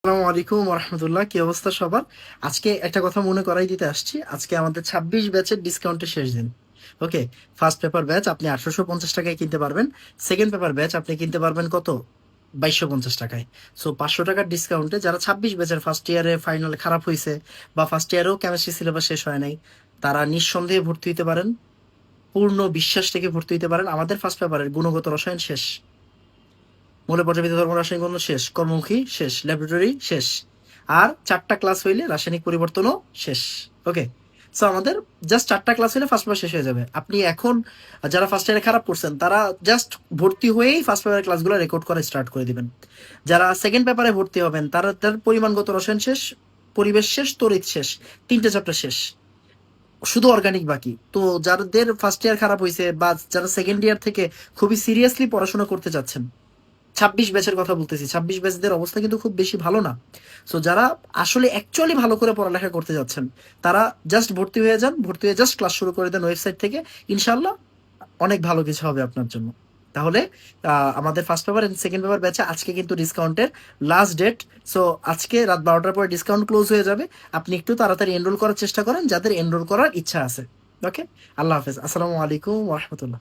আসসালামু আলাইকুম রহমতুল্লাহ, কি অবস্থা সবার? আজকে একটা কথা মনে করাই দিতে আসছি। আজকে আমাদের 26 ব্যাচের ডিসকাউন্টের শেষ দিন। ওকে, ফার্স্ট পেপার ব্যাচ আপনি 1850 টাকায় কিনতে পারবেন। সেকেন্ড পেপার ব্যাচ আপনি কিনতে পারবেন কত? 2250 টাকায়। সো 500 টাকার ডিসকাউন্টে যারা 26 ব্যাচের ফার্স্ট ইয়ারে ফাইনাল খারাপ হয়েছে বা ফার্স্ট ইয়ারেও কেমিস্ট্রি সিলেবাস শেষ হয় নাই, তারা নিঃসন্দেহে ভর্তি হতে পারেন। পূর্ণ বিশ্বাস থেকে ভর্তি হতে পারেন। আমাদের ফার্স্ট পেপারের গুণগত রসায়ন শেষ, মৌলের পর্যাবৃত্ত ধর্ম রাসায়নিক বন্ধন শেষ, কর্মমুখী শেষ, ল্যাবরেটরি শেষ, আর 4টা ক্লাস হইলে রাসায়নিক পরিবর্তনও শেষ। ওকে, সো আমাদের জাস্ট 4টা ক্লাস হইলে ফার্স্ট পেপার শেষ হয়ে যাবে। আপনি এখন যারা ফার্স্ট ইয়ারে খারাপ করছেন তারা জাস্ট ভর্তি হয়েই ফার্স্ট পেপারের ক্লাসগুলো রেকর্ড করা স্টার্ট করে দিবেন। যারা সেকেন্ড পেপারে ভর্তি হবেন তারা তার পরিমাণগত রসায়ন শেষ, পরিবেশ শেষ, তড়িৎ শেষ, 3টে চ্যাপ্টার শেষ, শুধু অর্গানিক বাকি। তো যাদের ফার্স্ট ইয়ার খারাপ হয়েছে বা যারা সেকেন্ড ইয়ার থেকে খুবই সিরিয়াসলি পড়াশোনা করতে চাচ্ছেন, 26 ব্যাচের কথা বলতেছি, 26 ব্যাচদের অবস্থা কিন্তু খুব বেশি ভালো না। সো যারা আসলে অ্যাকচুয়ালি ভালো করে পড়ালেখা করতে যাচ্ছেন তারা জাস্ট ভর্তি হয়ে যান, ভর্তি হয়ে জাস্ট ক্লাস শুরু করে দেন ওয়েবসাইট থেকে। ইনশাল্লাহ অনেক ভালো কিছু হবে আপনার জন্য। তাহলে আমাদের first paper and second paper ব্যাচে আজকে কিন্তু ডিসকাউন্টের লাস্ট ডেট। সো আজকে রাত 12টার পরে ডিসকাউন্ট ক্লোজ হয়ে যাবে। আপনি একটু তাড়াতাড়ি এনরোল করার চেষ্টা করেন যাদের এনরোল করার ইচ্ছা আছে। ওকে, আল্লাহ হাফেজ, আসসালামু আলাইকুম রহমতুল্লাহ।